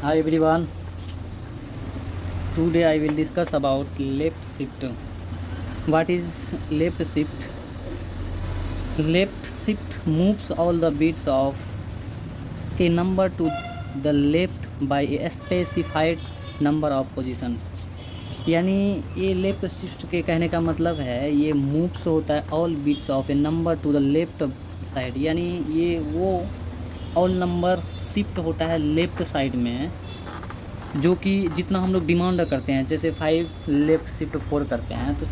Hi everyone. Today I will discuss about left shift. What is left shift? Left shift moves all the bits of a number to the left by a specified number of positions. यानी ये left shift के कहने का मतलब है ये moves होता है all bits of a number to the left side, यानी ये वो ऑल नंबर शिफ्ट होता है लेफ्ट साइड में, जो कि जितना हम लोग डिमांड करते हैं। जैसे 5 लेफ्ट शिफ्ट 4 करते हैं तो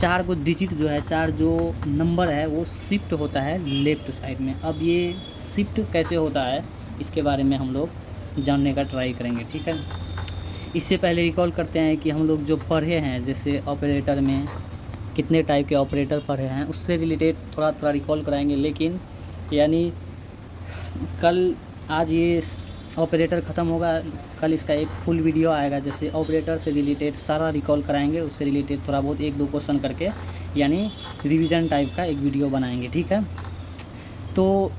4 को डिजिट जो है, 4 जो नंबर है वो शिफ्ट होता है लेफ्ट साइड में। अब ये शिफ्ट कैसे होता है इसके बारे में हम लोग जानने का ट्राई करेंगे, ठीक है। इससे पहले रिकॉल करते हैं कि हम लोग जो पढ़े हैं, जैसे ऑपरेटर में कितने टाइप के ऑपरेटर पढ़े हैं, उससे रिलेटेड थोड़ा थोड़ा रिकॉल कराएंगे। लेकिन यानी कल आज ये ऑपरेटर ख़त्म होगा, कल इसका एक फुल वीडियो आएगा, जैसे ऑपरेटर से रिलेटेड सारा रिकॉल कराएंगे, उससे रिलेटेड थोड़ा बहुत 1-2 क्वेश्चन करके यानी रिवीजन टाइप का एक वीडियो बनाएंगे, ठीक है। तो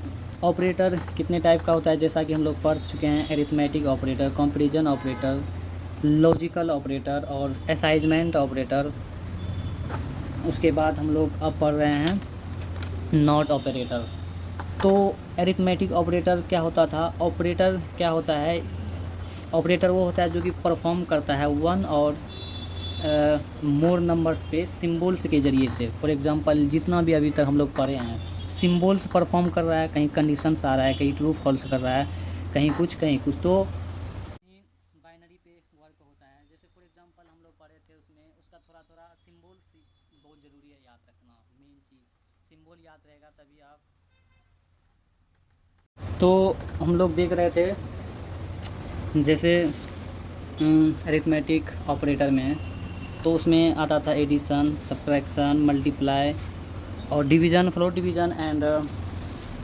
ऑपरेटर कितने टाइप का होता है, जैसा कि हम लोग पढ़ चुके हैं। Arithmetic operator, comparison operator, logical operator और असाइनमेंट ऑपरेटर। उसके बाद हम लोग अब पढ़ रहे हैं नॉट ऑपरेटर। तो एरिथमेटिक ऑपरेटर क्या होता था? ऑपरेटर क्या होता है? ऑपरेटर वो होता है जो कि परफॉर्म करता है 1 और मोर नंबर्स पे सिम्बल्स के ज़रिए से। फॉर एग्जांपल जितना भी अभी तक हम लोग पढ़े हैं, सिम्बल्स परफॉर्म कर रहा है, कहीं कंडीशंस आ रहा है, कहीं ट्रू फॉल्स कर रहा है, कहीं कुछ तो बाइनरी पे वर्क होता है। जैसे फॉर एग्जांपल हम लोग पढ़े थे, उसमें उसका थोड़ा थोड़ा सिम्बल्स बहुत ज़रूरी है याद रखना। मेन चीज़ सिम्बल याद रहेगा तभी आप। तो हम लोग देख रहे थे जैसे अरिथमेटिक ऑपरेटर में, तो उसमें आता था एडिशन, सब्ट्रैक्शन, मल्टीप्लाई और division, float division and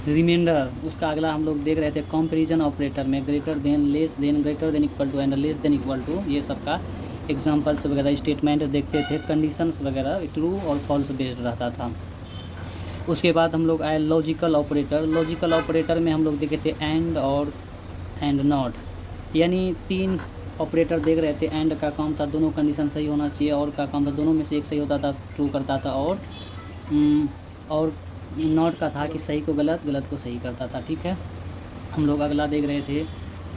remainder. उसका अगला हम लोग देख रहे थे कंपैरिजन ऑपरेटर में greater than, less than, greater than equal to and less than equal to, ये सब का एग्जांपल्स वगैरह स्टेटमेंट देखते थे। कंडीशंस वगैरह ट्रू और फॉल्स बेस्ड रहता था। उसके बाद हम लोग आए लॉजिकल ऑपरेटर। लॉजिकल ऑपरेटर में हम लोग देखे थे एंड और एंड नॉट, यानी 3 ऑपरेटर देख रहे थे। एंड का काम था दोनों कंडीशन सही होना चाहिए, और का काम था दोनों में से एक सही होता था, ट्रू करता था, और नॉट का था कि सही को गलत, गलत को सही करता था, ठीक है। हम लोग अगला देख रहे थे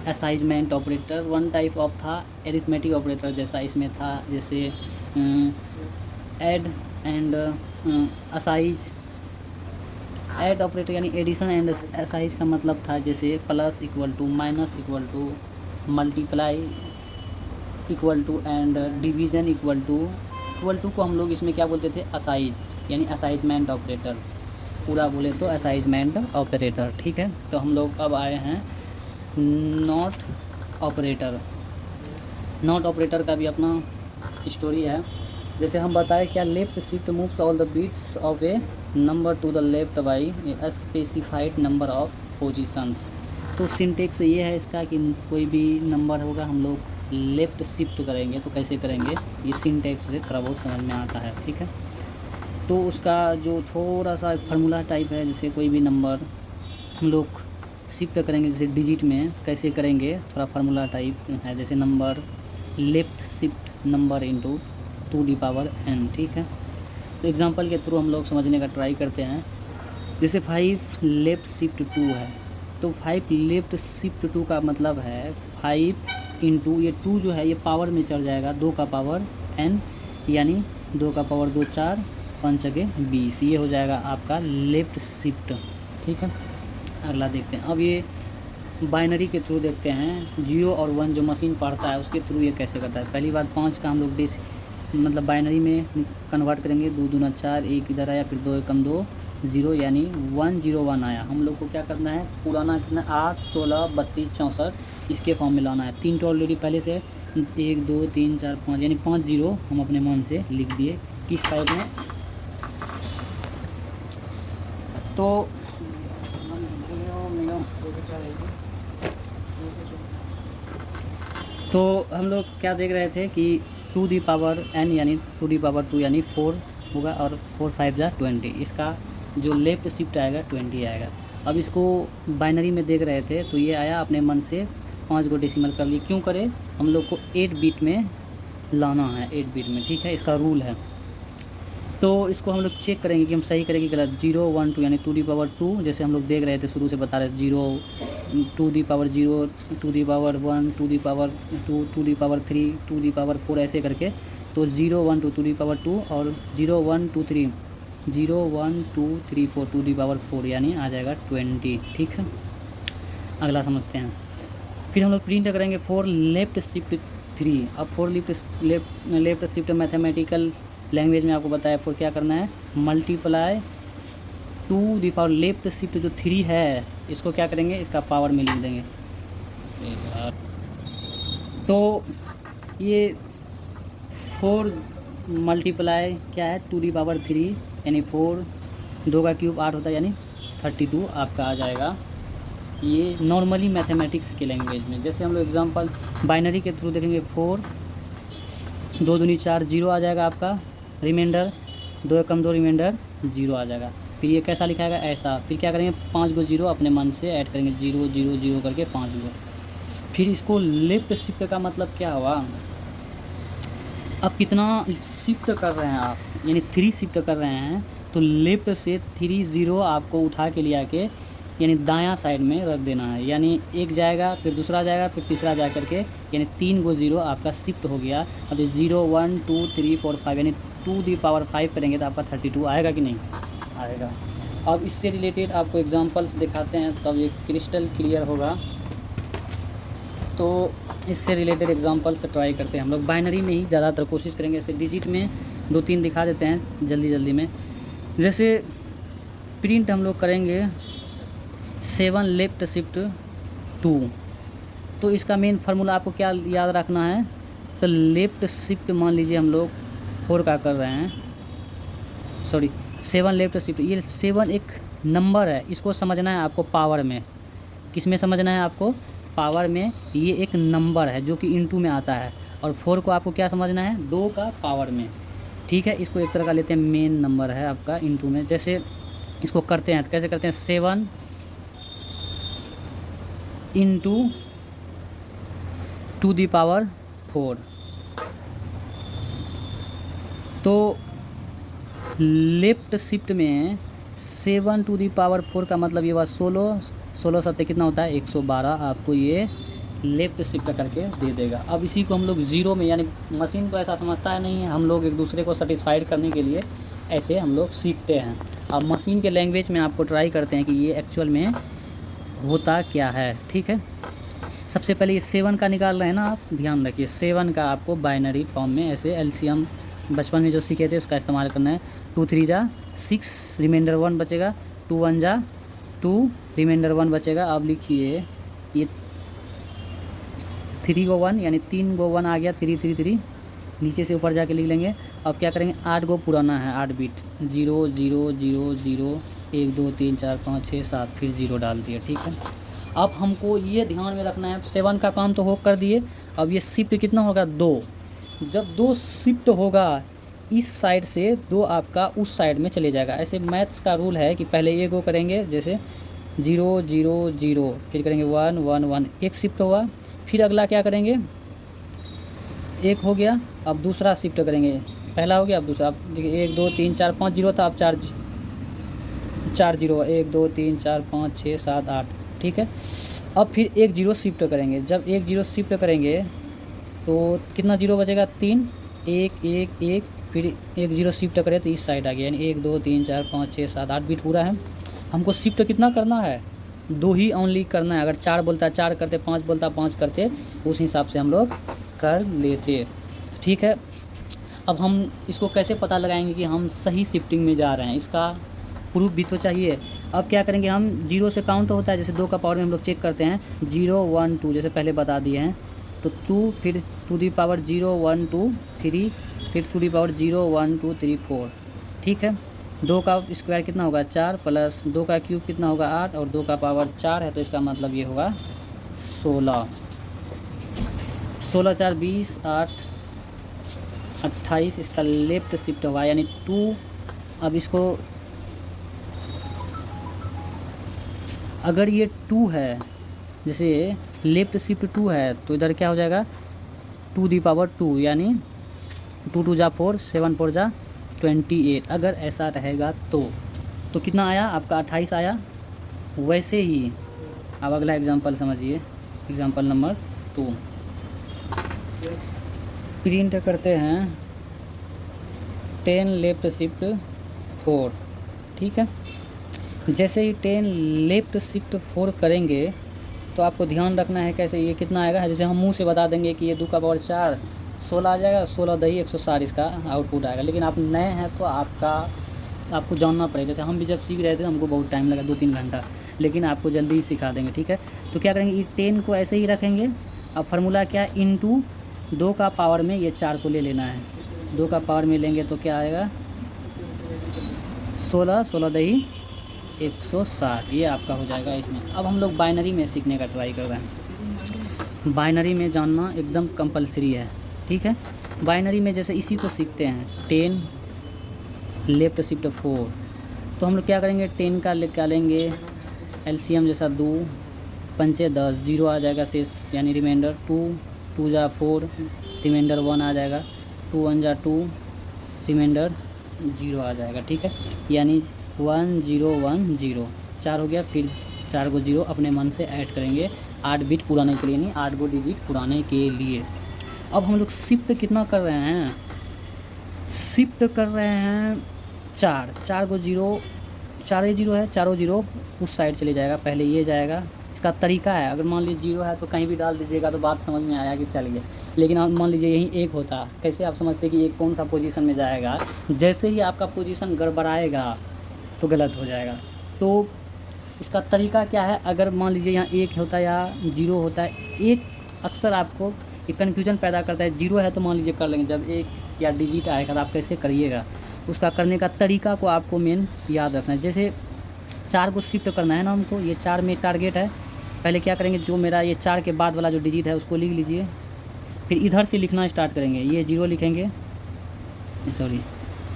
असाइनमेंट ऑपरेटर। 1 टाइप ऑफ था एरिथमेटिक ऑपरेटर जैसा, इसमें था जैसे ऐड एंड असाइज। ऐड ऑपरेटर यानी एडिशन एंड असाइज का मतलब था जैसे plus equal to, minus equal to, multiply equal to and division equal to. Equal to को हम लोग इसमें क्या बोलते थे? असाइज, यानी असाइजमेंट ऑपरेटर। पूरा बोले तो असाइजमेंट ऑपरेटर, ठीक है। तो हम लोग अब आए हैं नॉट ऑपरेटर। नॉट ऑपरेटर का भी अपना स्टोरी है। जैसे हम बताएं क्या, left shift moves all the bits of a number to the left by A specified number of positions. तो सिंटेक्स ये है इसका कि कोई भी नंबर होगा हम लोग लेफ़्ट शिफ्ट करेंगे, तो कैसे करेंगे ये सिंटेक्स से थोड़ा बहुत समझ में आता है, ठीक है। तो उसका जो थोड़ा सा फार्मूला टाइप है, जैसे कोई भी नंबर हम लोग शिफ्ट करेंगे, जैसे डिजिट में कैसे करेंगे, थोड़ा फार्मूला टाइप है। जैसे number left shift number into 2n, ठीक है। तो एग्जांपल के थ्रू हम लोग समझने का ट्राई करते हैं। जैसे 5 लेफ़्ट शिफ्ट 2 है, तो 5 लेफ़्ट शिफ्ट 2 का मतलब है 5 इंटू ये 2 जो है ये पावर में चढ़ जाएगा, 2 का पावर n, यानी 2 का पावर 2 4, 5 के 20, ये हो जाएगा आपका लेफ़्ट शिफ्ट, ठीक है। अगला देखते हैं। अब ये बाइनरी के थ्रू देखते हैं, 0 और 1 जो मशीन पढ़ता है उसके थ्रू ये कैसे करता है। पहली बात 5 का हम लोग मतलब बाइनरी में कन्वर्ट करेंगे। 2 दूना 4, 1 इधर आया, फिर 2 एकम 2, 0, यानी 101 आया। हम लोग को क्या करना है, पुराना कितना 8 16 32 64 इसके फॉर्म में लाना है। 3 तो ऑलरेडी पहले से 1 2 3 4 5, यानी 5 0 हम अपने मन से लिख दिए किस साइड में। तो हम लोग क्या देख रहे थे कि 2 दी पावर n यानी 2 दी पावर 2 यानी 4 होगा, और 4 5 जा 20, इसका जो लेफ़्ट शिफ्ट आएगा 20 आएगा। अब इसको बाइनरी में देख रहे थे तो ये आया अपने मन से 5 गो डेसिमल कर लिए। क्यों करें, हम लोग को 8 बिट में लाना है, 8 बिट में, ठीक है, इसका रूल है। तो इसको हम लोग चेक करेंगे कि हम सही करेंगे गलत। 0 1 2 यानी 2^2, जैसे हम लोग देख रहे थे शुरू से बता रहे थे, 0 2^0 2^1 2^2 2^3 2^4 ऐसे करके। तो 0 1 2 2^2 और 0 1 2 3 0 1 2 3 4 2^4 यानी आ जाएगा 20, ठीक है। अगला समझते हैं। फिर हम लोग प्रिंट करेंगे 4 लेफ्ट शिफ्ट 3। अब 4 लेफ्ट शिफ्ट मैथमेटिकल लैंग्वेज में आपको बताया 4 क्या करना है, मल्टीप्लाई 2 लेफ्ट शिफ्ट जो 3 है इसको क्या करेंगे, इसका पावर में लिख देंगे। तो ये 4 मल्टीप्लाई क्या है 2^3 यानी 4, 2 का क्यूब 8 होता है यानी 32 आपका आ जाएगा। ये नॉर्मली मैथमेटिक्स के लैंग्वेज में। जैसे हम लोग एग्जांपल बाइनरी के थ्रू देखेंगे, 4 2 दूनी 4 0 आ जाएगा आपका रिमाइंडर, 2 कम 2 रिमाइंडर 0 आ जाएगा। फिर ये कैसा लिखाएगा, ऐसा। फिर क्या करेंगे, 5 गो 0 अपने मन से ऐड करेंगे, 0 0 0 करके 5 गो। फिर इसको लेफ्ट शिफ्ट का मतलब क्या हुआ, अब कितना शिफ्ट कर रहे हैं आप, यानी 3 शिफ्ट कर रहे हैं, तो लेफ्ट से 3 0 आपको उठा के ले आके यानी दायां साइड में रख देना है। यानी एक जाएगा, फिर दूसरा जाएगा, फिर तीसरा जा करके, यानी 3 गो 0 आपका शिफ्ट हो गया। अब 0 1 2 3 4 5 यानी 2^5 करेंगे तो आपका 32 आएगा कि नहीं आएगा। अब इससे रिलेटेड आपको एग्जांपल्स दिखाते हैं तब ये क्रिस्टल क्लियर होगा। तो इससे रिलेटेड एग्जांपल्स ट्राई करते हैं हम लोग। बाइनरी में ही ज़्यादातर कोशिश करेंगे, ऐसे डिजिट में 2-3 दिखा देते हैं जल्दी में। जैसे प्रिंट हम लोग करेंगे 7 लेफ्ट शिफ्ट 2, तो इसका मेन फार्मूला आपको क्या याद रखना है, तो लेफ्ट शिफ्ट मान लीजिए हम लोग 4 का कर रहे हैं, सॉरी 7 लेफ्ट शिफ्ट, ये 7 एक नंबर है, इसको समझना है आपको पावर में। किस में समझना है आपको, पावर में। ये एक नंबर है जो कि इनटू में आता है, और 4 को आपको क्या समझना है, 2 का पावर में, ठीक है। इसको एक तरह का लेते हैं मेन नंबर है आपका इनटू में। जैसे इसको करते हैं तो कैसे करते हैं, 7 इंटू 2^4। तो लेफ्ट शिफ्ट में 7 2^4 का मतलब ये हुआ 16 7 कितना होता है 112, आपको ये लेफ्ट शिफ्ट करके दे देगा। अब इसी को हम लोग 0 में, यानी मशीन को ऐसा समझता है नहीं है, हम लोग एक दूसरे को सेटिस्फाइड करने के लिए ऐसे हम लोग सीखते हैं। अब मशीन के लैंग्वेज में आपको ट्राई करते हैं कि ये एक्चुअल में होता क्या है, ठीक है। सबसे पहले ये 7 का निकाल रहे हैं ना आप, ध्यान रखिए 7 का आपको बाइनरी फॉर्म में ऐसे एलसीएम बचपन में जो सीखे थे उसका इस्तेमाल करना है। 2 3 जा 6 रिमाइंडर 1 बचेगा, 2 1 जा 2 रिमाइंडर 1 बचेगा। अब लिखिए ये 3 गो 1 यानी 3 गो 1 आ गया, 3 3 3 नीचे से ऊपर जाके लिख लेंगे। अब क्या करेंगे, 8 गो पुराना है, 8 बिट 0 0 0 0 1 2 3 4 5 6 7 फिर 0 डाल दिया, ठीक है। अब हमको ये ध्यान में रखना है, 7 का काम तो हो कर दिए, अब ये शिफ्ट कितना होगा 2। जब 2 शिफ्ट होगा इस साइड से, 2 आपका उस साइड में चले जाएगा। ऐसे मैथ्स का रूल है कि पहले ये गो करेंगे, जैसे 0 0 0 फिर करेंगे 1 1 1, एक शिफ्ट हुआ। फिर अगला क्या करेंगे, एक हो गया, अब दूसरा शिफ्ट करेंगे, पहला हो गया अब दूसरा। अब देखिए 1 2 3 4 5 0 था, अब 4 0 1 2 3 4 5 6 7 8, ठीक है। अब फिर 1 0 शिफ्ट करेंगे, जब 1 0 शिफ्ट करेंगे तो कितना 0 बचेगा 3 1 1 1 फिर 1 0 शिफ्ट करें तो इस साइड आ गया, यानी 1 2 3 4 5 6 7 8 बिट पूरा है। हमको शिफ्ट कितना करना है, 2 ही ओनली करना है। अगर 4 बोलता है 4 करते, 5 बोलता है 5 करते, उस हिसाब से हम लोग कर लेते, ठीक है। अब हम इसको कैसे पता लगाएंगे कि हम सही शिफ्टिंग में जा रहे हैं, इसका प्रूफ भी तो चाहिए। अब क्या करेंगे, हम 0 से काउंट होता है, जैसे 2 का पावर में हम लोग चेक करते हैं 0 1 2, जैसे पहले बता दिए हैं, तो 2 फिर 2^0 1 2 3 फिर 2^0 1 2 3 4, ठीक है। 2 का स्क्वायर कितना होगा 4 प्लस 2 का क्यूब कितना होगा 8 और 2 का पावर 4 है, तो इसका मतलब ये होगा 16। 16 4 20 8 28, इसका लेफ्ट शिफ्ट होगा यानी 2। अब इसको अगर ये 2 है, जैसे लेफ्ट शिफ्ट 2 है तो इधर क्या हो जाएगा 2 यानी 2 2 जा 4, 7 4 जा 28। अगर ऐसा रहेगा तो कितना आया आपका 28 आया। वैसे ही अब अगला एग्जांपल समझिए, एग्जांपल नंबर 2 प्रिंट करते हैं 10 लेफ्ट शिफ्ट 4। ठीक है, जैसे ही 10 लेफ्ट शिफ्ट 4 करेंगे तो आपको ध्यान रखना है कैसे ये कितना आएगा। जैसे हम मुंह से बता देंगे कि ये 2 का पावर 4 16 आ जाएगा, 16 दही 160 इसका आउटपुट आएगा। लेकिन आप नए हैं तो आपको जानना पड़ेगा। जैसे हम भी जब सीख रहे थे हमको बहुत टाइम लगा 2-3 घंटा, लेकिन आपको जल्दी ही सिखा देंगे। ठीक है, तो क्या करेंगे ये 10 को ऐसे ही रखेंगे। अब फार्मूला क्या है, इंटू 2 का पावर में ये 4 को ले लेना है। 2 का पावर में लेंगे तो क्या आएगा 16 दही 160, ये आपका हो जाएगा इसमें। अब हम लोग बाइनरी में सीखने का ट्राई कर रहे हैं। बाइनरी में जानना एकदम कंपलसरी है। ठीक है, बाइनरी में जैसे इसी को सीखते हैं 10 लेफ्ट शिफ्ट 4, तो हम लोग क्या करेंगे 10 का क्या लेंगे एलसीएम जैसा 2 पंचे 10, 0 आ जाएगा शेष यानी रिमाइंडर 2 2 जा 4 रिमाइंडर 1 आ जाएगा, 2 1 जा 2 रिमाइंडर 0 आ जाएगा। ठीक है, यानी 1 0 1 0 4 हो गया। फिर 4 को 0 अपने मन से ऐड करेंगे 8 बिट पुराने के लिए, नहीं 8 को डिजिट पुराने के लिए। अब हम लोग शिफ्ट कितना कर रहे हैं, शिफ्ट कर रहे हैं 4 को 0, 4 ही 0 है, चारों 0 उस साइड चले जाएगा, पहले ये जाएगा। इसका तरीका है, अगर मान लीजिए 0 है तो कहीं भी डाल दीजिएगा तो बात समझ में आया कि चल गया। लेकिन आप मान लीजिए यहीं 1 होता, कैसे आप समझते कि 1 कौन सा पोजीशन में जाएगा। जैसे ही आपका पोजीशन गड़बड़ाएगा तो गलत हो जाएगा। तो इसका तरीका क्या है, अगर मान लीजिए यहाँ 1 होता है या 0 होता है, एक अक्सर आपको एक कन्फ्यूजन पैदा करता है। 0 है तो मान लीजिए कर लेंगे, जब 1 या डिजिट आएगा तो आप कैसे करिएगा, उसका करने का तरीका को आपको मेन याद रखना है। जैसे 4 को शिफ्ट करना है ना हमको, ये 4 में टारगेट है। पहले क्या करेंगे, जो मेरा ये 4 के बाद वाला जो डिजिट है उसको लिख लीजिए, फिर इधर से लिखना स्टार्ट करेंगे। ये 0 लिखेंगे, सॉरी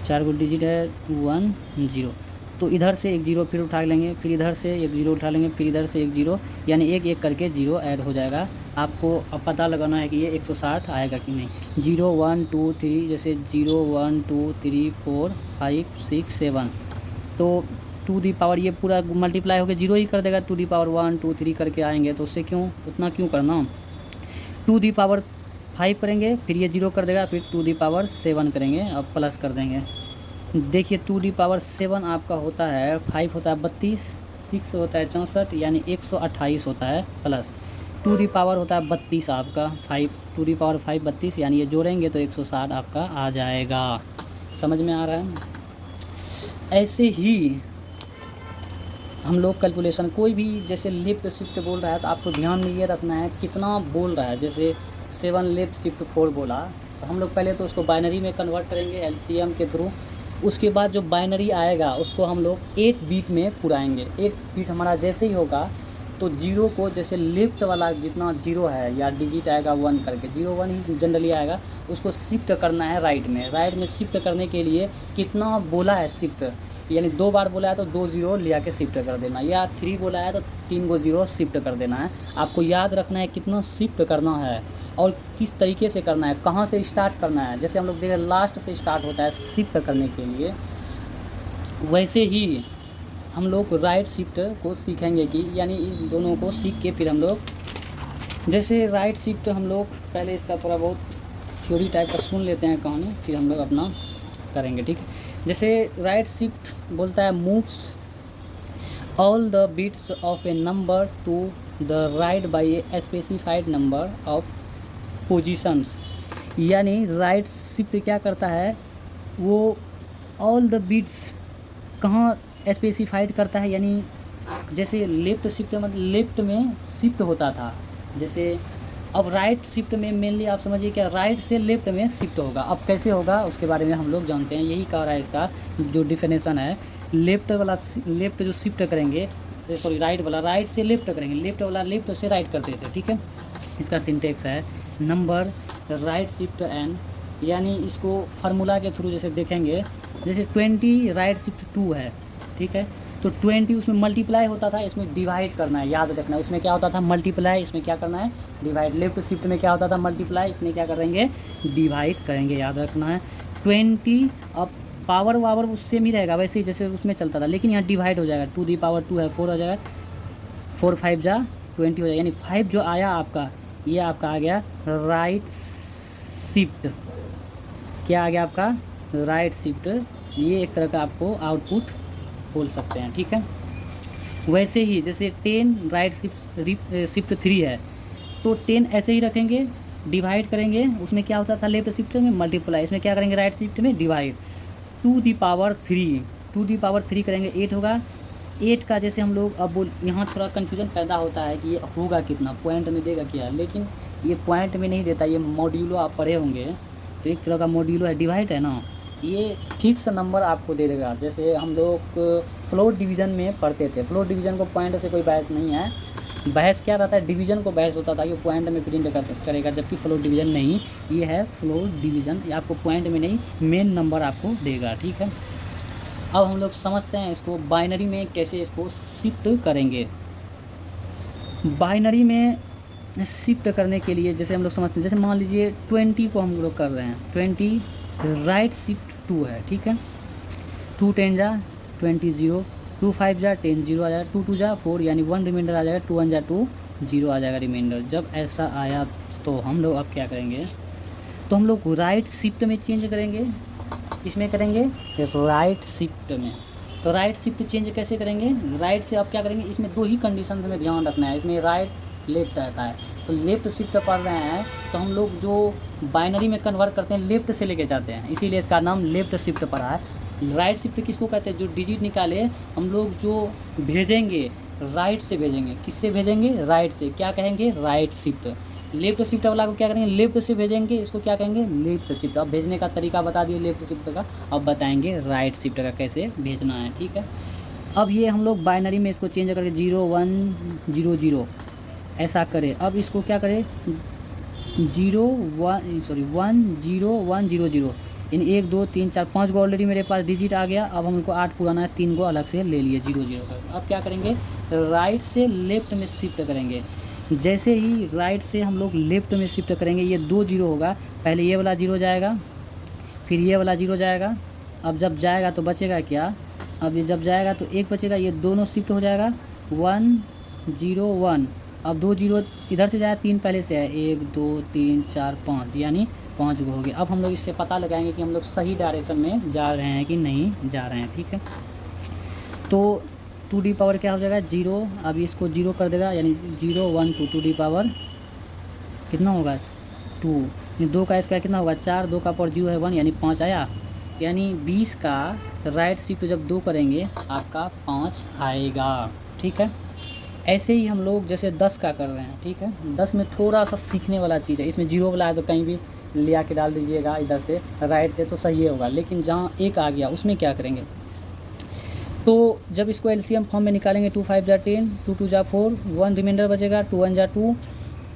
4 को डिजिट है 1 0, तो इधर से एक 0 फिर उठा लेंगे, फिर इधर से एक 0 उठा लेंगे, फिर इधर से एक 0, यानी एक एक करके 0 ऐड हो जाएगा। आपको अब पता लगाना है कि ये 160 आएगा कि नहीं। 0 1 2 3, जैसे 0 1 2 3 4 5 6 7, तो 2 दी पावर ये पूरा मल्टीप्लाई होकर 0 ही कर देगा। 2 दी पावर 1 2 3 करके आएंगे तो उससे क्यों उतना क्यों करना। 2 दी पावर 5 करेंगे, फिर ये 0 कर देगा, फिर 2 दी पावर 7 करेंगे, अब प्लस कर देंगे। देखिए 2 दी पावर 7 आपका होता है, 5 होता है 32, 6 होता है 64, यानी 128 होता है, प्लस 2 दी पावर होता है 32 आपका 5, 2 दी पावर 5 32, यानी ये जोड़ेंगे तो 160 आपका आ जाएगा। समझ में आ रहा है। ऐसे ही हम लोग कैलकुलेशन कोई भी जैसे लेफ्ट शिफ्ट बोल रहा है तो आपको ध्यान में ये रखना है कितना बोल रहा है। जैसे 7 लेफ्ट शिफ्ट 4 बोला तो हम लोग पहले तो उसको बाइनरी में कन्वर्ट करेंगे एलसीएम के थ्रू। उसके बाद जो बाइनरी आएगा उसको हम लोग 8 बीट में पुराएंगे। 8 बीट हमारा जैसे ही होगा तो 0 को जैसे लेफ्ट वाला जितना 0 है या डिजिट आएगा 1 करके, 0 1 ही जनरली आएगा, उसको शिफ्ट करना है राइट में। राइट में शिफ्ट करने के लिए कितना बोला है शिफ्ट, यानी 2 बार बोला है तो 2 0 लिया के शिफ्ट कर देना, या 3 बोला है तो 3 को 0 शिफ्ट कर देना है। आपको याद रखना है कितना शिफ्ट करना है और किस तरीके से करना है, कहाँ से स्टार्ट करना है। जैसे हम लोग देख रहे हैं लास्ट से स्टार्ट होता है शिफ्ट करने के लिए, वैसे ही हम लोग राइट शिफ्ट को सीखेंगे कि यानी इन दोनों को सीख के फिर हम लोग जैसे राइट शिफ्ट हम लोग पहले इसका थोड़ा बहुत थ्योरी टाइप का सुन लेते हैं कहानी, फिर हम लोग अपना करेंगे। ठीक है, जैसे राइट शिफ्ट बोलता है moves all the bits of a number to the right by a specified number of positions. यानी राइट शिफ्ट क्या करता है, वो ऑल द बिट्स कहाँ स्पेसिफाइड करता है, यानी जैसे लेफ्ट शिफ्ट मतलब लेफ्ट में शिफ्ट होता था, जैसे अब राइट शिफ्ट में मेनली आप समझिए क्या राइट से लेफ्ट में शिफ्ट होगा। अब कैसे होगा उसके बारे में हम लोग जानते हैं, यही कह रहा है इसका जो डिफिनेशन है। लेफ्ट वाला लेफ्ट जो शिफ्ट करेंगे, सॉरी राइट वाला राइट से लेफ्ट करेंगे, लेफ्ट वाला लेफ्ट से राइट करते थे। ठीक है, इसका सिंटेक्स है नंबर राइट शिफ्ट एन, यानी इसको फार्मूला के थ्रू जैसे देखेंगे, जैसे 20 राइट शिफ्ट 2 है, ठीक है, तो 20 उसमें मल्टीप्लाई होता था, इसमें डिवाइड करना है, याद रखना है। इसमें क्या होता था मल्टीप्लाई, इसमें क्या करना है डिवाइड। लेफ्ट शिफ्ट में क्या होता था मल्टीप्लाई, इसमें क्या करेंगे डिवाइड करेंगे, याद रखना है। 20 अब पावर वावर उससे ही रहेगा वैसे ही जैसे उसमें चलता था, लेकिन यहाँ डिवाइड हो जाएगा। 2 दी पावर 2 है 4 हो जाएगा, 4 5 जा 20 हो जाएगा, यानी 5 जो आया आपका ये आपका आ गया राइट शिफ्ट। क्या आ गया आपका राइट शिफ्ट। ये एक तरह का आपको आउटपुट बोल सकते हैं, ठीक है। वैसे ही जैसे 10 राइट शिफ्ट 3 है तो 10 ऐसे ही रखेंगे, डिवाइड करेंगे। उसमें क्या होता था लेफ्ट शिफ्ट में मल्टीप्लाई, इसमें क्या करेंगे राइट शिफ्ट में divide. 2 the power 3, 2 the power 3 करेंगे 8 होगा। 8 का जैसे हम लोग अब यहाँ थोड़ा कन्फ्यूजन पैदा होता है कि ये होगा कितना, पॉइंट में देगा क्या, लेकिन ये पॉइंट में नहीं देता, ये मॉड्यूलो आप पढ़े होंगे तो एक तरह का मॉड्यूलो है, डिवाइड है ना, ये फिक्स नंबर आपको दे देगा। जैसे हम लोग फ्लोर डिवीज़न में पढ़ते थे, फ्लोर डिवीज़न को पॉइंट से कोई बहस नहीं है, बहस क्या रहता है डिवीज़न को बहस होता था कि पॉइंट में प्रिंट करेगा, जबकि फ्लोर डिवीज़न नहीं, ये है फ्लोर डिवीज़न, ये आपको पॉइंट में नहीं मेन नंबर आपको देगा, ठीक है। अब हम लोग समझते हैं इसको बाइनरी में कैसे इसको शिफ्ट करेंगे। बाइनरी में शिफ्ट करने के लिए जैसे हम लोग समझते हैं, जैसे मान लीजिए 20 को हम लोग कर रहे हैं, 20 राइट शिफ्ट 2 है, ठीक है। 2 10 जा 20 0, 2 5 जा 10 0 आ जाएगा, 2 2 जा 4 यानी 1 रिमाइंडर आ जाएगा, 2 1 जा 2 0 आ जाएगा रिमाइंडर। जब ऐसा आया तो हम लोग अब क्या करेंगे, तो हम लोग राइट शिफ्ट में चेंज करेंगे, इसमें करेंगे राइट शिफ्ट में। तो राइट शिफ्ट चेंज कैसे करेंगे, राइट से अब क्या करेंगे, इसमें 2 ही कंडीशन में ध्यान रखना है, इसमें राइट लेफ्ट रहता है। तो लेफ्ट शिफ्ट पढ़ रहे हैं तो हम लोग जो बाइनरी में कन्वर्ट करते हैं लेफ्ट से लेके जाते हैं, इसीलिए इसका नाम लेफ्ट शिफ्ट पड़ा है। राइट शिफ्ट किसको कहते हैं, जो डिजिट निकाले हम लोग जो भेजेंगे राइट से भेजेंगे, किससे भेजेंगे राइट से, क्या कहेंगे राइट शिफ्ट। लेफ्ट शिफ्ट वाला को क्या करेंगे लेफ्ट से भेजेंगे, इसको क्या कहेंगे लेफ्ट शिफ्ट। अब भेजने का तरीका बता दिए लेफ्ट शिफ्ट का, अब बताएंगे राइट शिफ्ट का कैसे भेजना है, ठीक है। अब ये हम लोग बाइनरी में इसको चेंज करके 0 1 0 0 ऐसा करें। अब इसको क्या करें 1 0 1 0 0 इन 1 2 3 4 5 गो ऑलरेडी मेरे पास डिजिट आ गया। अब हमको 8 पुराना है, 3 गो अलग से ले लिए 0 0 का। अब क्या करेंगे राइट से लेफ्ट में शिफ्ट करेंगे। जैसे ही राइट से हम लोग लेफ्ट में शिफ्ट करेंगे ये 2 0 होगा, पहले ये वाला 0 जाएगा फिर ये वाला 0 जाएगा। अब जब जाएगा तो बचेगा क्या, अब ये जब जाएगा तो 1 बचेगा, ये दोनों शिफ्ट हो जाएगा 1 0 1। अब 2 0 इधर से जाएगा, 3 पहले से है, 1 2 3 4 5 यानी 5 गो हो गए। अब हम लोग इससे पता लगाएंगे कि हम लोग सही डायरेक्शन में जा रहे हैं कि नहीं जा रहे हैं, ठीक है। तो 2 डी पावर क्या हो जाएगा 0, अब इसको 0 कर देगा यानी 0 1 2, 2 डी पावर कितना होगा 2, यानी 2 का स्क्वायर कितना होगा 4, 2 का पावर 0 है 1 यानी 5 आया। यानी 20 का राइट शिफ्ट जब 2 करेंगे आपका 5 आएगा, ठीक है। ऐसे ही हम लोग जैसे 10 का कर रहे हैं, ठीक है। 10 में थोड़ा सा सीखने वाला चीज़ है, इसमें 0 वाला है तो कहीं भी ले आके डाल दीजिएगा इधर से राइट से तो सही होगा, लेकिन जहाँ 1 आ गया उसमें क्या करेंगे, तो जब इसको एलसीएम फॉर्म में निकालेंगे 2 5 जा 10, 2 2 जा 4, 1 रिमाइंडर बचेगा, 2 1 जा 2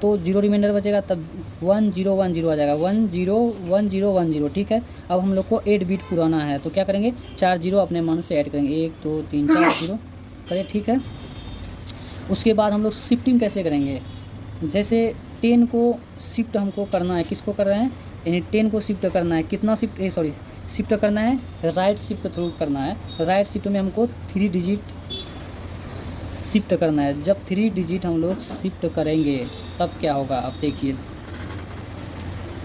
तो 0 रिमाइंडर बचेगा, तब 1 0 1 0 आ जाएगा, 1 0 1 0 1 0, ठीक है। अब हम लोग को 8 बिट पुराना है तो क्या करेंगे 4 0 अपने मन से ऐड करेंगे, 1 2 3 4 0 करें, ठीक है। उसके बाद हम लोग शिफ्टिंग कैसे करेंगे, जैसे 10 को शिफ्ट हमको करना है, किसको कर रहे हैं यानी 10 को शिफ्ट करना है, कितना शिफ्ट करना है राइट शिफ्ट थ्रू करना है। राइट शिफ्ट में हमको 3 डिजिट शिफ्ट करना है। जब 3 डिजिट हम लोग शिफ्ट करेंगे तब क्या होगा, अब देखिए।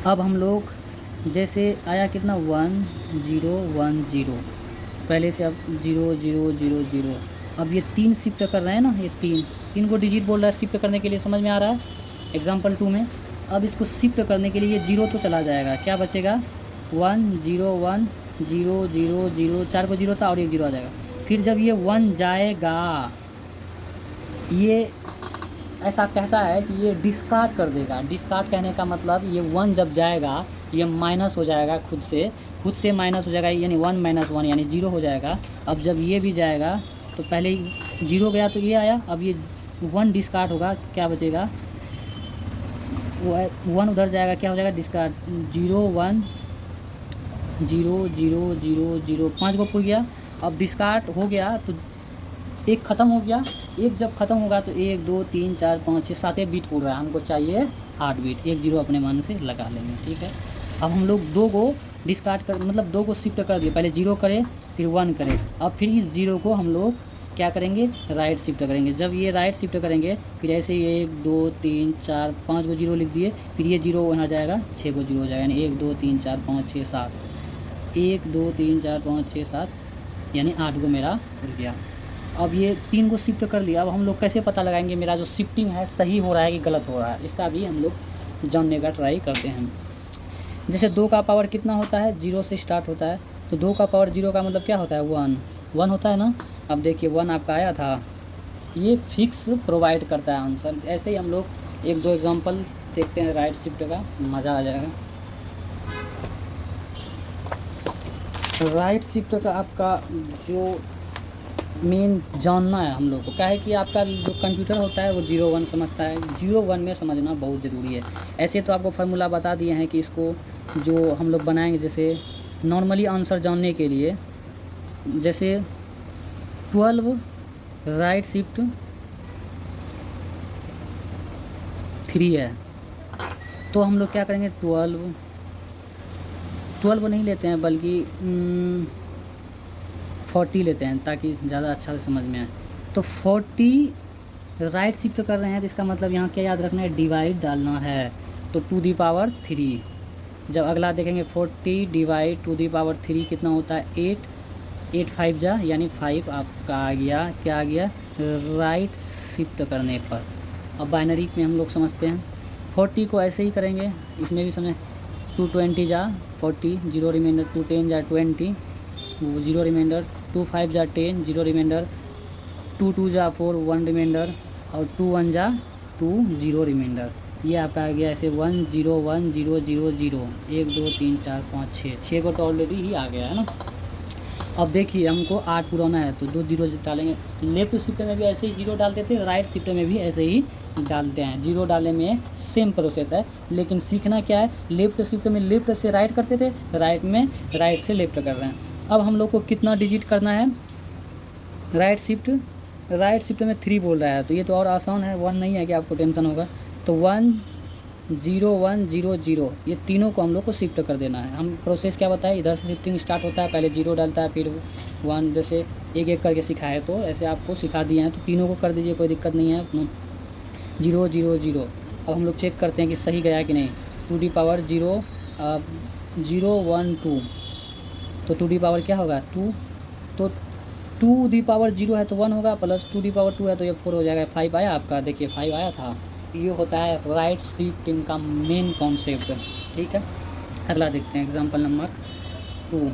अब हम लोग जैसे आया कितना 1 0 1 0 पहले से, अब 0 0 0 0। अब ये 3 शिफ्ट कर रहे हैं ना, ये 3 को डिजिट बोल रहा है शिफ्ट करने के लिए, समझ में आ रहा है एग्जाम्पल 2 में। अब इसको शिफ्ट करने के लिए ये 0 तो चला जाएगा, क्या बचेगा 1 0 1 0 0 0, 4 को 0 था और 1 0 आ जाएगा। फिर जब ये 1 जाएगा, ये ऐसा कहता है कि ये डिस्कार्ड कर देगा। डिस्कार्ड कहने का मतलब ये 1 जब जाएगा ये माइनस हो जाएगा, खुद से माइनस हो जाएगा, यानी 1 - 1 यानी 0 हो जाएगा। अब जब ये भी जाएगा तो पहले 0 गया तो ये आया, अब ये 1 डिस्कार्ड होगा, क्या बचेगा 1 उधर जाएगा, क्या हो जाएगा डिस्कार्ड 0 1 0 0 0 0, 5 को पुर गया। अब डिस्कार्ड हो गया तो एक ख़त्म हो गया, एक जब ख़त्म होगा तो 1 2 3 4 5 6 7 बीट पूर रहा है, हमको चाहिए 8 बीट, एक जीरो अपने मन से लगा लेंगे। ठीक है, अब हम लोग 2 को डिस्कार्ड कर, मतलब 2 को शिफ्ट कर दिए, पहले 0 करें फिर 1 करें, अब फिर इस 0 को हम लोग क्या करेंगे, राइट शिफ्ट करेंगे। जब ये राइट शिफ्ट करेंगे फिर ऐसे ही 1 2 3 4 5 को 0 लिख दिए, फिर ये 0 वहाँ जाएगा, 6 को 0 हो जाएगा, यानी 1 2 3 4 5 6 7, 1 2 3 4 5 6 7, यानी 8 को मेरा उड़ गया। अब ये 3 को शिफ्ट कर लिया, अब हम लोग कैसे पता लगाएंगे मेरा जो शिफ्टिंग है सही हो रहा है कि गलत हो रहा है, इसका भी हम लोग जानने का ट्राई करते हैं। जैसे 2 का पावर कितना होता है, 0 से स्टार्ट होता है, तो 2 का पावर 0 का मतलब क्या होता है, 1 होता है ना। अब देखिए 1 आपका आया था, ये फिक्स प्रोवाइड करता है आंसर। ऐसे ही हम लोग 1 2 एग्जांपल देखते हैं राइट शिफ्ट का, मज़ा आ जाएगा। राइट शिफ्ट का आपका जो मेन जानना है हम लोग को, क्या है कि आपका जो कंप्यूटर होता है वो 0 1 समझता है, 0 1 में समझना बहुत ज़रूरी है। ऐसे तो आपको फार्मूला बता दिए हैं कि इसको जो हम लोग बनाएंगे, जैसे नॉर्मली आंसर जानने के लिए, जैसे 12 राइट शिफ्ट 3 है, तो हम लोग क्या करेंगे, 12 नहीं लेते हैं बल्कि 40 लेते हैं ताकि ज़्यादा अच्छा से समझ में आए। तो 40 राइट शिफ्ट कर रहे हैं, तो इसका मतलब यहाँ क्या याद रखना है, डिवाइड डालना है, तो 2 दी पावर 3। जब अगला देखेंगे 40 डिवाइड 2 दी पावर 3 कितना होता है, 8, 8 5 जा, यानी 5 आपका आ गया, क्या आ गया, राइट शिफ्ट करने पर। अब बाइनरी में हम लोग समझते हैं, 40 को ऐसे ही करेंगे, इसमें भी समझ, 2 20 जा 40, 0 रिमाइंडर, 2 10 जा 20, 0 रिमाइंडर, 2 5 जा 10, 0 रिमाइंडर, 2 2 जा 4, 1 रिमाइंडर, और 2 1 जा 2, 0 रिमाइंडर। ये आपका आ गया ऐसे 1 0 1 0 0 0, 1 2 3 4 5 6 को तो ऑलरेडी ही आ गया है ना। अब देखिए हमको 8 पुराना है तो 2 जीरो डालेंगे। लेफ्ट शिफ्ट में भी ऐसे ही 0 डालते थे, राइट शिफ्ट में भी ऐसे ही डालते हैं। 0 डालने में सेम प्रोसेस है, लेकिन सीखना क्या है, लेफ्ट शिफ्ट में लेफ्ट से राइट करते थे, राइट में राइट से लेफ्ट कर रहे हैं। अब हम लोग को कितना डिजिट करना है, राइट शिफ्ट में 3 बोल रहा है, तो ये तो और आसान है, 1 नहीं है कि आपको टेंशन होगा। तो 1 0 1 0 0, ये तीनों को हम लोग को शिफ्ट कर देना है। हम प्रोसेस क्या बताए, इधर से शिफ्टिंग स्टार्ट होता है, पहले 0 डालता है फिर 1, जैसे एक एक करके सिखाए तो ऐसे आपको सिखा दिए हैं, तो तीनों को कर दीजिए, कोई दिक्कत नहीं है। 0 0 0, अब हम लोग चेक करते हैं कि सही गया कि नहीं। 2 दी पावर 0 0 1 2, तो 2 दी पावर क्या होगा 2, तो 2 दी पावर 0 है तो 1 होगा, प्लस 2 दी पावर 2 है तो ये 4 हो जाएगा। 5 आया आपका, देखिए 5 आया था। ये होता है राइट शिफ्टिंग का मेन कॉन्सेप्ट। ठीक है, अगला देखते हैं एग्जांपल नंबर 2।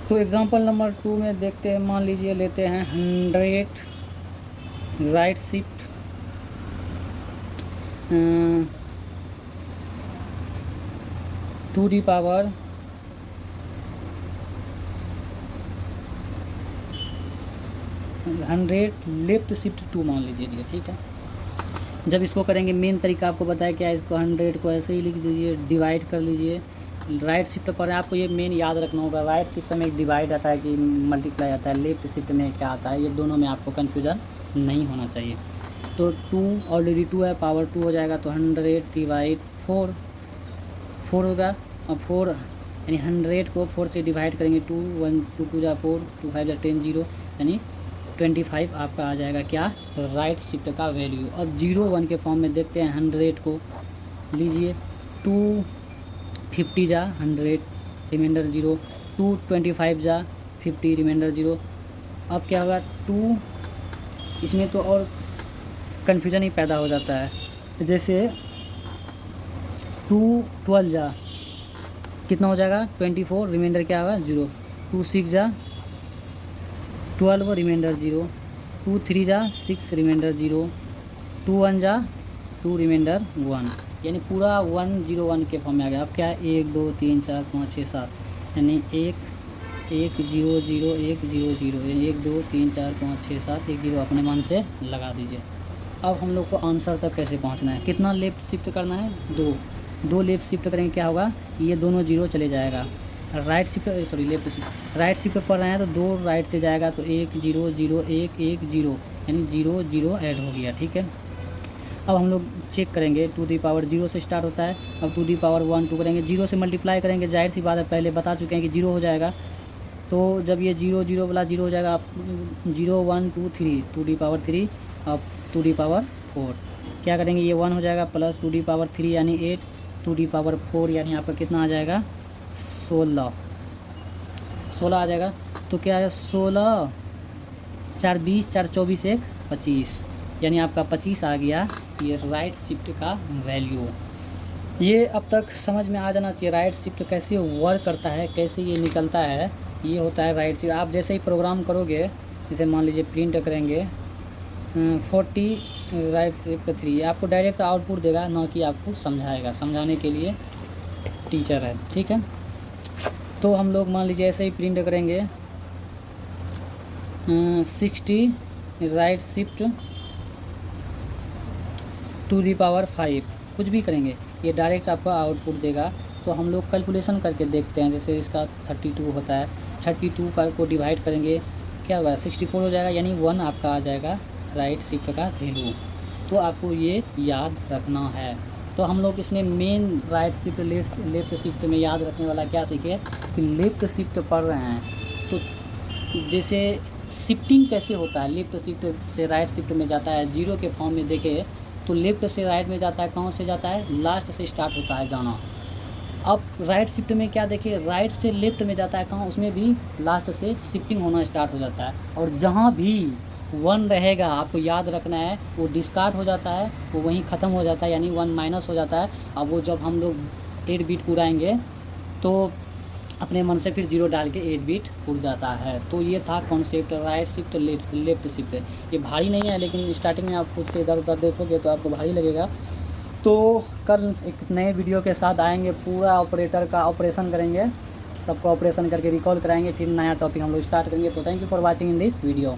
तो एग्जांपल नंबर 2 में देखते हैं, मान लीजिए लेते हैं 100 right shift 2 the power 100 left shift 2 मान लीजिए। ठीक है, जब इसको करेंगे मेन तरीका आपको बताया क्या है, इसको 100 को ऐसे ही लिख दीजिए, डिवाइड कर लीजिए। राइट शिफ्ट पर आपको ये मेन याद रखना होगा, राइट शिफ्ट में एक डिवाइड आता है कि मल्टीप्लाई आता है, लेफ्ट शिफ्ट में क्या आता है, ये दोनों में आपको कन्फ्यूजन नहीं होना चाहिए। तो 2 ऑलरेडी 2 है, पावर 2 हो जाएगा, तो 100 डिवाइड 4 होगा। अब 4 यानी 100 को 4 से डिवाइड करेंगे, 2 1 2 2 जा 4, 2 5 जा 10 0, यानी 25 आपका आ जाएगा क्या, राइट शिफ्ट का वैल्यू। अब 0 1 के फॉर्म में देखते हैं, 100 को लीजिए, 2 50 जा 100 रिमाइंडर 0, 2 25 जा 50 रिमाइंडर 0। अब क्या होगा 2, इसमें तो और कन्फ्यूजन ही पैदा हो जाता है। जैसे 2 12 जा कितना हो जाएगा 24, रिमाइंडर क्या होगा 0, 2 6 जा 12 रिमाइंडर 0, 2 3 जा 6 रिमाइंडर 0, 2 1 जा 2 रिमाइंडर 1, यानी पूरा 1 0 1 के फॉर्म में आ गया। अब क्या है 1 2 3 4 5 6 7, यानी 1 1 0 0 1 0 0, यानी 1 2 3 4 5 6 7 1 0 अपने मन से लगा दीजिए। अब हम लोग को आंसर तक कैसे पहुंचना है, कितना लेफ्ट शिफ्ट करना है, 2 लेफ्ट शिफ्ट करेंगे क्या होगा, ये दोनों 0 चले जाएगा, right shift sorry left shift right shift पढ़ रहे हैं तो 2 राइट से जाएगा तो 1 0 0 1 1 0 यानी 0 0 ऐड हो गया। ठीक है, अब हम लोग चेक करेंगे 2 से स्टार्ट होता है। अब 2 करेंगे, 0 से मल्टीप्लाई करेंगे, जाहिर सी बात है पहले बता चुके हैं कि 0 हो जाएगा। तो जब ये 0 0 वाला 0 हो जाएगा, आप 0 1 2 3 2 अब 2 क्या करेंगे, ये 1 हो जाएगा प्लस 2 यानी 8 2 यानी आपका कितना आ जाएगा 16 आ जाएगा। तो क्या है 16 4 20 4 24 1 25 यानी आपका 25 आ गया। ये राइट शिफ्ट का वैल्यू, ये अब तक समझ में आ जाना चाहिए राइट शिफ्ट कैसे वर्क करता है, कैसे ये निकलता है। ये होता है राइट शिफ्ट। आप जैसे ही प्रोग्राम करोगे, जैसे मान लीजिए प्रिंट करेंगे 40 राइट शिफ्ट 3, आपको डायरेक्ट आउटपुट देगा, ना कि आपको समझाएगा। समझाने के लिए टीचर है। ठीक है, तो हम लोग मान लीजिए ऐसे ही प्रिंट करेंगे 60 राइट शिफ्ट 2 कुछ भी करेंगे, ये डायरेक्ट आपका आउटपुट देगा। तो हम लोग कैलकुलेशन करके देखते हैं। जैसे इसका 32 होता है, 32 का को डिवाइड करेंगे, क्या होगा 64 हो जाएगा, यानी 1 आपका आ जाएगा राइट शिफ्ट का वैल्यू। तो आपको ये याद रखना है। तो हम लोग इसमें main right shift left shift में याद रखने वाला क्या सीखे कि लेफ्ट शिफ्ट पढ़ रहे हैं तो जैसे शिफ्टिंग कैसे होता है, लेफ्ट शिफ्ट से राइट शिफ्ट में जाता है, 0 के फॉर्म में देखे तो लेफ्ट से राइट में जाता है, कहाँ से जाता है, लास्ट से स्टार्ट होता है जाना। अब राइट शिफ्ट में क्या देखिए, राइट से लेफ्ट में जाता है कहाँ, उसमें भी लास्ट से शिफ्टिंग होना स्टार्ट हो जाता है। और जहाँ भी 1 रहेगा आपको याद रखना है, वो डिस्कार्ड हो जाता है, वो वहीं ख़त्म हो जाता है, यानी 1 माइनस हो जाता है। अब वो जब हम लोग 8 बीट पूराएंगे तो अपने मन से फिर 0 डाल के 8 बीट उड़ जाता है। तो ये था concept right shift left shift. ये भारी नहीं है, लेकिन स्टार्टिंग में आप खुद से इधर उधर देखोगे तो आपको भारी लगेगा। तो कल एक नए वीडियो के साथ आएंगे, पूरा ऑपरेटर का ऑपरेशन करेंगे, सबको ऑपरेशन करके रिकॉल कराएंगे, फिर नया टॉपिक हम लोग स्टार्ट करेंगे। तो thank you for watching in this video.